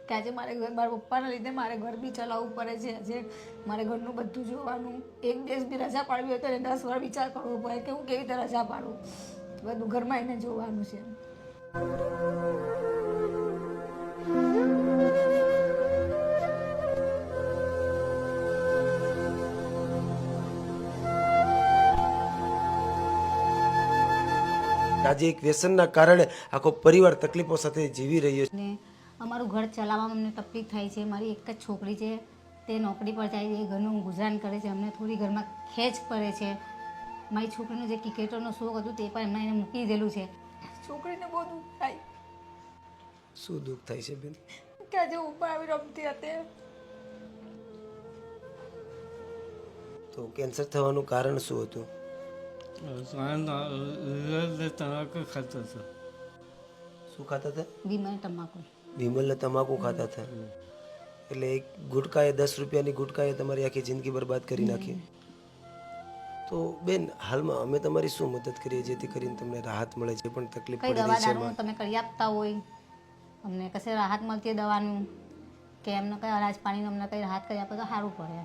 કે આજે મારે મારા પપ્પાના લીધે મારે ઘર બી ચલાવવું પડે છે, આજે મારે ઘરનું બધું જોવાનું, એક દિવસ બી રજા પાડવી હોય તો એને 10 વાર વિચાર કરવો પડે કે હું કેવી રીતે રજા પાડું, બધું ઘરમાં એને જોવાનું છે. આજે એક વ્યસનના કારણે આખો પરિવાર તકલીફો સાથે જીવી રહ્યો છે. ને અમારું ઘર ચલાવવામાં અમને તકલીફ થાય છે. મારી એક જ છોકરી છે, તે નોકરી પર જાય છે, ઘરનું ગુજરાન કરે છે, અમને થોડી ઘરમાં ખેંચ પડે છે. મારી છોકરીનો જે ક્રિકેટરનો શોખ હતું તે પણ એમણે એને મૂકી દીધેલું છે. છોકરીને બહુ દુઃખ થાય શું દુઃખ થાય છે બેન? કે આજે ઉપર આવી રમતી હતી. તો કેન્સર થવાનું કારણ શું હતું? તમાકુ ખાતો હતો. શું ખાતા હતા? વિમલ તમાકુ. વિમલને તમાકુ ખાતા હતા, એટલે એક ગુટકાએ 10 રૂપિયાની ગુટકાએ તમારી આખી જિંદગી બરબાદ કરી નાખી. તો બેન, હાલમાં અમે તમારી શું મદદ કરીએ જેથી કરીને તમને રાહત મળે, જે પણ તકલીફ કઈ પડી દવા રહી છે દારૂનું તમે કરી આપતા હોય, અમને કશે રાહત મળતી દવાનું કે એમને કઈ અનાજ પાણીનું અમને કઈ રાહત કરી આપે તો સારું પડે.